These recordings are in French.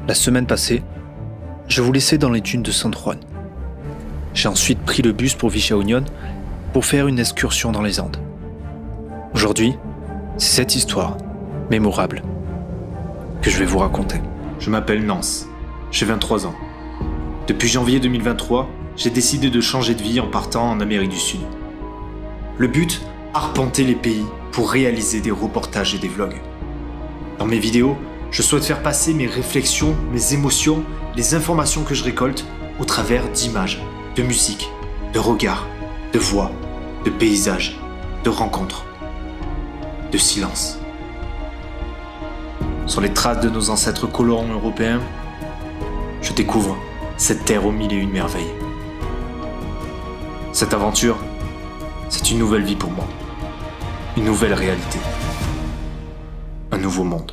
La semaine passée, je vous laissais dans les dunes de San Juan. J'ai ensuite pris le bus pour Villa Unión pour faire une excursion dans les Andes. Aujourd'hui, c'est cette histoire mémorable que je vais vous raconter. Je m'appelle Nance, j'ai 23 ans. Depuis janvier 2023, j'ai décidé de changer de vie en partant en Amérique du Sud. Le but, arpenter les pays pour réaliser des reportages et des vlogs. Dans mes vidéos, je souhaite faire passer mes réflexions, mes émotions, les informations que je récolte au travers d'images, de musique, de regards, de voix, de paysages, de rencontres, de silence. Sur les traces de nos ancêtres colons européens, je découvre cette terre aux mille et une merveilles. Cette aventure, c'est une nouvelle vie pour moi, une nouvelle réalité, un nouveau monde.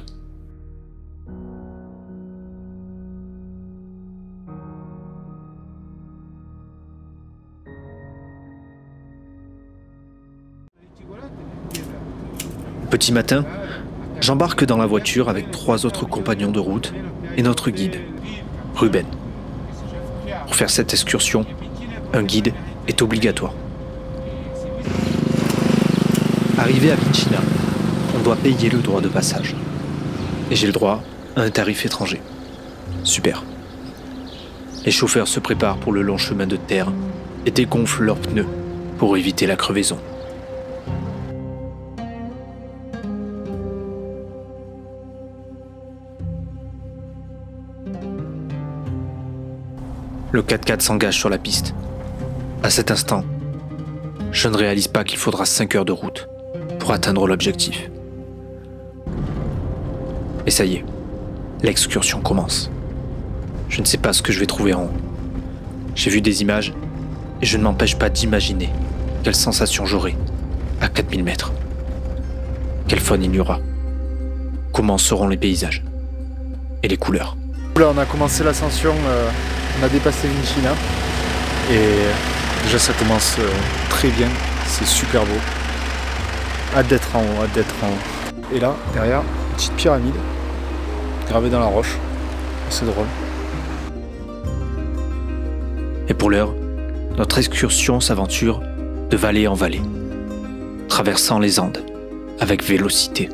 Petit matin, j'embarque dans la voiture avec 3 autres compagnons de route et notre guide, Ruben. Pour faire cette excursion, un guide est obligatoire. Arrivé à Vinchina, on doit payer le droit de passage. Et j'ai le droit à un tarif étranger. Super. Les chauffeurs se préparent pour le long chemin de terre et dégonflent leurs pneus pour éviter la crevaison. Le 4x4 s'engage sur la piste. À cet instant, je ne réalise pas qu'il faudra 5 heures de route pour atteindre l'objectif. Et ça y est, l'excursion commence. Je ne sais pas ce que je vais trouver en haut. J'ai vu des images et je ne m'empêche pas d'imaginer quelle sensation j'aurai à 4000 mètres. Quelle faune il y aura. Comment seront les paysages et les couleurs. Là, on a commencé l'ascension, on a dépassé Vinchina et déjà ça commence très bien, c'est super beau. Hâte d'être en haut, hâte d'être en haut. Et là, derrière, une petite pyramide gravée dans la roche, c'est drôle. Et pour l'heure, notre excursion s'aventure de vallée en vallée, traversant les Andes avec vélocité.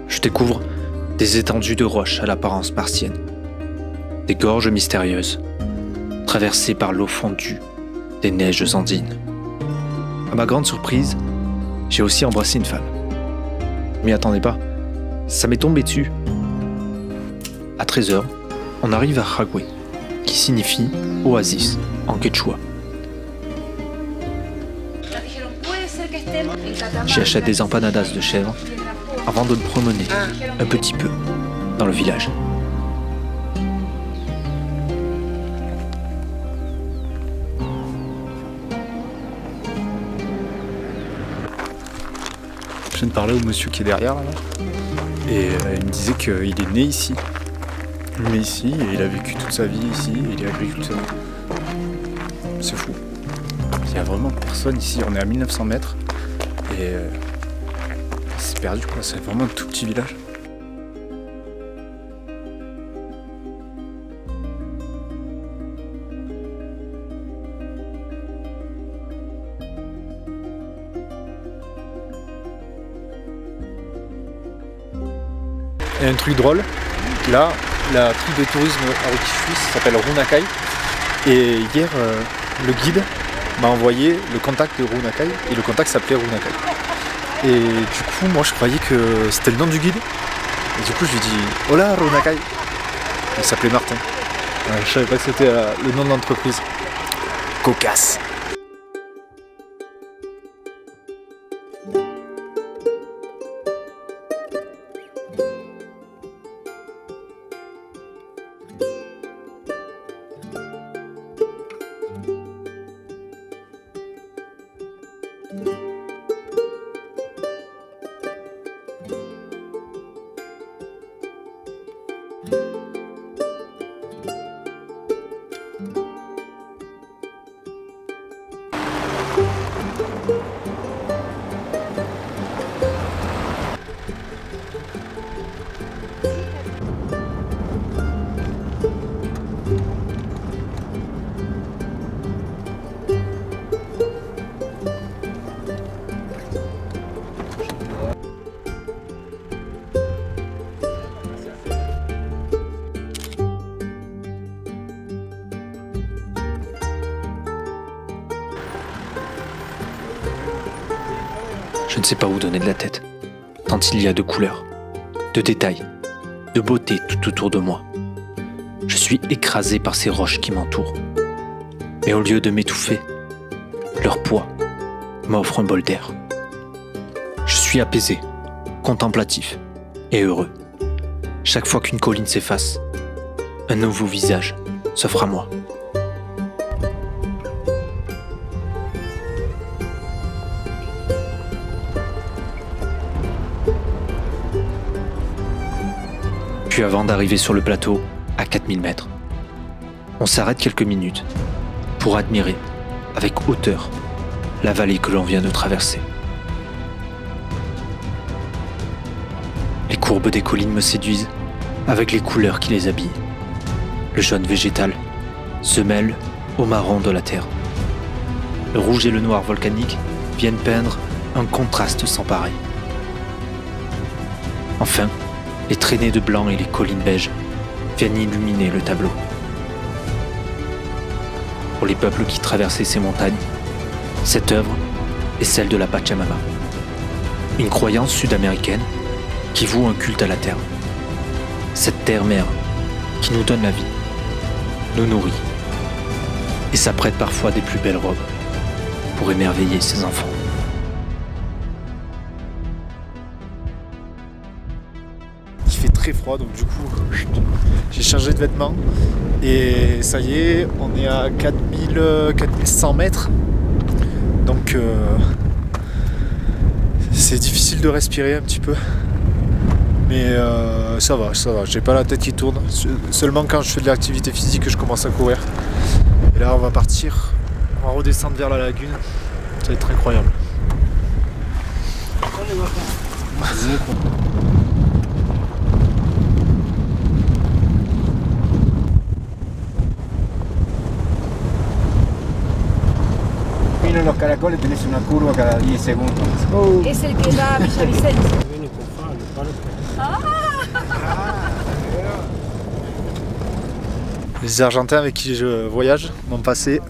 Je découvre des étendues de roches à l'apparence martienne, des gorges mystérieuses, traversées par l'eau fondue des neiges andines. À ma grande surprise, j'ai aussi embrassé une femme. Mais attendez pas, ça m'est tombé dessus. À 13h, on arrive à Jagüey, qui signifie oasis en quechua. J'y achète des empanadas de chèvre avant de me promener un petit peu dans le village. Je viens de parler au monsieur qui est derrière là, et il me disait qu'il est né ici. Né ici et il a vécu toute sa vie ici et il est agriculteur. C'est fou. Il n'y a vraiment personne ici, on est à 1900 mètres et c'est perdu quoi, c'est vraiment un tout petit village. Et un truc drôle, là, la tribu de tourisme avec qui je suis s'appelle Runacay. Et hier, le guide m'a envoyé le contact de Runacay et le contact s'appelait Runacay. Et du coup, moi je croyais que c'était le nom du guide. Et du coup, je lui ai dit Hola Runacay. Il s'appelait Martin. Ouais, je savais pas que c'était le nom de l'entreprise. Cocasse. Je ne sais pas où donner de la tête, tant il y a de couleurs, de détails, de beauté tout autour de moi. Je suis écrasé par ces roches qui m'entourent. Mais au lieu de m'étouffer, leur poids m'offre un bol d'air. Je suis apaisé, contemplatif et heureux. Chaque fois qu'une colline s'efface, un nouveau visage s'offre à moi. Puis avant d'arriver sur le plateau, à 4000 mètres, on s'arrête quelques minutes pour admirer avec hauteur la vallée que l'on vient de traverser. Les courbes des collines me séduisent avec les couleurs qui les habillent. Le jaune végétal se mêle au marron de la terre. Le rouge et le noir volcanique viennent peindre un contraste sans pareil. Enfin, les traînées de blanc et les collines beiges viennent illuminer le tableau. Pour les peuples qui traversaient ces montagnes, cette œuvre est celle de la Pachamama, une croyance sud-américaine qui voue un culte à la terre. Cette terre-mère qui nous donne la vie, nous nourrit et s'apprête parfois des plus belles robes pour émerveiller ses enfants. Il fait très froid, donc du coup j'ai changé de vêtements et ça y est, on est à 4100 mètres, donc c'est difficile de respirer un petit peu, mais ça va, j'ai pas la tête qui tourne, seulement quand je fais de l'activité physique que je commence à courir. Et là on va partir, on va redescendre vers la lagune, ça va être incroyable. En los caracoles tenés una curva cada 10 segundos. Es el que va a Villavicencio. Les Argentins avec qui je voyage m'ont passé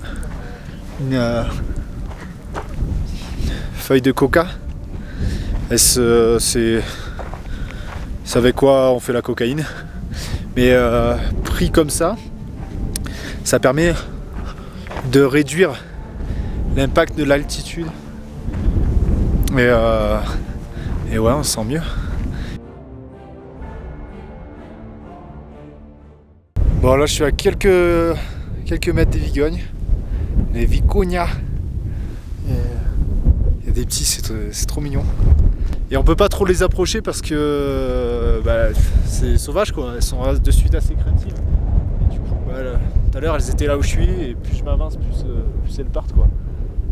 une feuille de coca. C'est avec quoi on fait la cocaïne. Mais pris comme ça permet de réduire l'impact de l'altitude. Et ouais, on se sent mieux. Bon, là je suis à quelques mètres des vigognes, les vigognas. Il y a des petits, c'est trop mignon. Et on peut pas trop les approcher parce que c'est sauvage quoi, elles sont de suite assez craintives. Et du coup, tout à l'heure elles étaient là où je suis et plus je m'avance, plus elles partent quoi.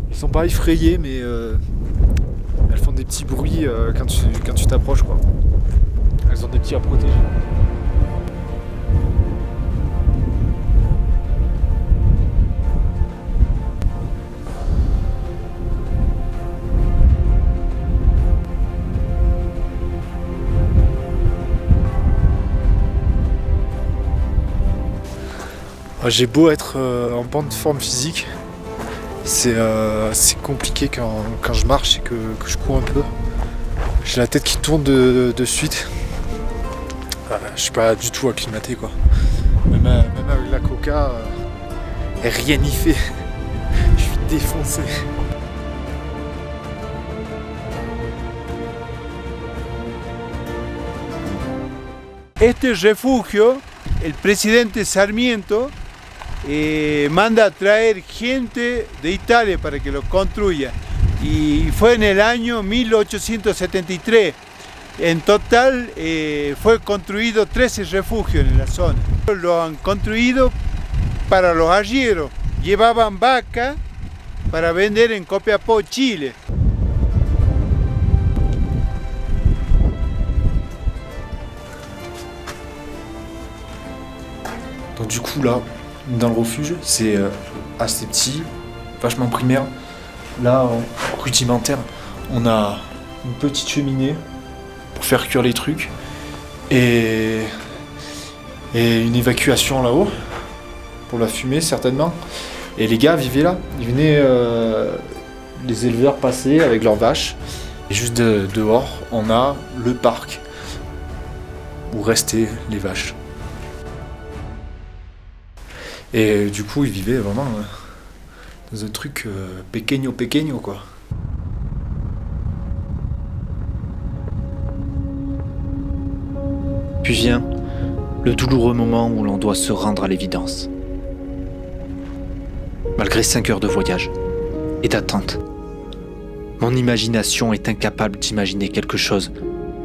Elles sont pas effrayées mais elles font des petits bruits quand tu t'approches quoi. Elles ont des petits à protéger. J'ai beau être en bonne forme physique, c'est compliqué quand je marche et que je cours un peu. J'ai la tête qui tourne de suite. Je suis pas du tout acclimaté quoi. Même avec la coca, rien n'y fait. Je suis défoncé. Este refugio, el presidente Sarmiento manda a traer gente de Italia para que lo construya. Y fue en el año 1873. En total fue construido 13 refugios en la zona. Lo han construido para los arrieros. Llevaban vaca para vender en Copiapó, Chile. Donc du coup là, dans le refuge, c'est assez petit, vachement primaire. Là, rudimentaire, on a une petite cheminée pour faire cuire les trucs et une évacuation là-haut pour la fumée certainement. Et les gars vivaient là, ils venaient, les éleveurs passaient avec leurs vaches Et juste dehors, on a le parc où restaient les vaches. Et du coup, ils vivaient vraiment dans un truc pequeño quoi. Puis vient le douloureux moment où l'on doit se rendre à l'évidence. Malgré 5 heures de voyage et d'attente, mon imagination est incapable d'imaginer quelque chose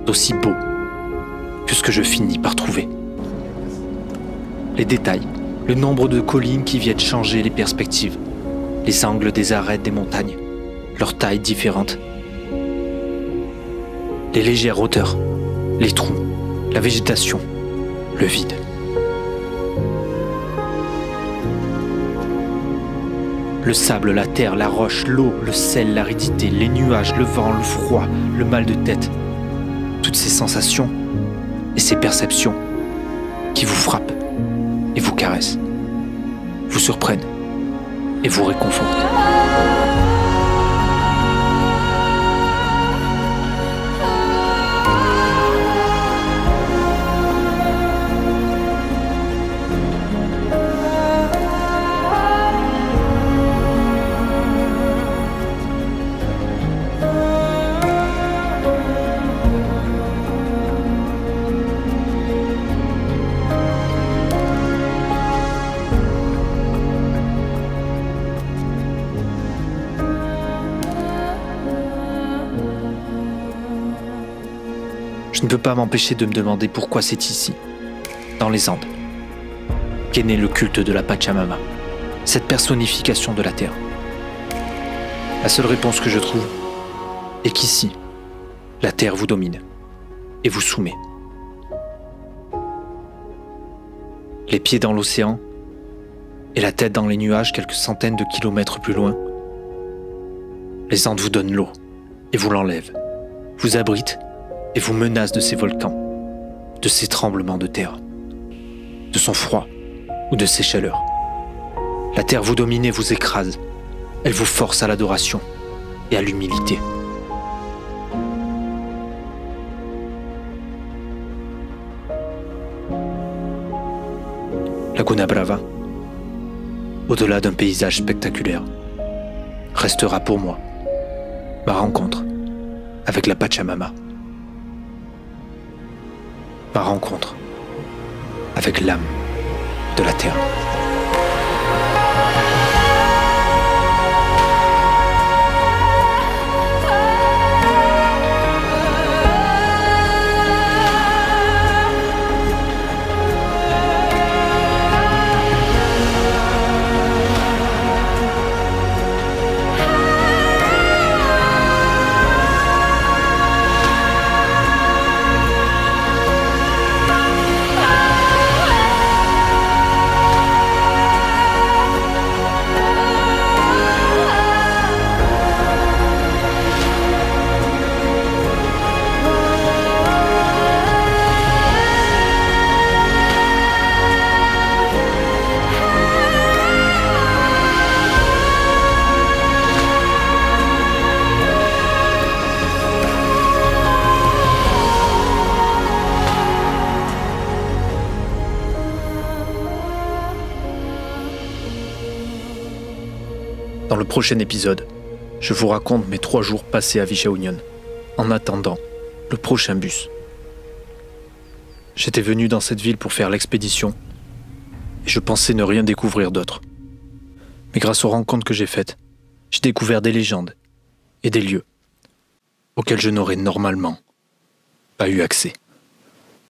d'aussi beau que ce que je finis par trouver. Les détails, le nombre de collines qui viennent changer les perspectives, les angles des arêtes des montagnes, leurs tailles différentes, les légères hauteurs, les trous, la végétation, le vide. Le sable, la terre, la roche, l'eau, le sel, l'aridité, les nuages, le vent, le froid, le mal de tête. Toutes ces sensations et ces perceptions qui vous frappent et vous caressent, vous surprennent et vous réconfortent. Je ne peux pas m'empêcher de me demander pourquoi c'est ici, dans les Andes, qu'est né le culte de la Pachamama, cette personnification de la terre. La seule réponse que je trouve est qu'ici, la terre vous domine et vous soumet. Les pieds dans l'océan et la tête dans les nuages quelques centaines de kilomètres plus loin, les Andes vous donnent l'eau et vous l'enlèvent, vous abritent et vous menace de ces volcans, de ces tremblements de terre, de son froid ou de ses chaleurs. La terre vous domine et vous écrase. Elle vous force à l'adoration et à l'humilité. Laguna Brava, au-delà d'un paysage spectaculaire, restera pour moi ma rencontre avec la Pachamama. Ma rencontre avec l'âme de la terre. Dans le prochain épisode, je vous raconte mes 3 jours passés à Vicha Union, en attendant le prochain bus. J'étais venu dans cette ville pour faire l'expédition, et je pensais ne rien découvrir d'autre. Mais grâce aux rencontres que j'ai faites, j'ai découvert des légendes et des lieux auxquels je n'aurais normalement pas eu accès.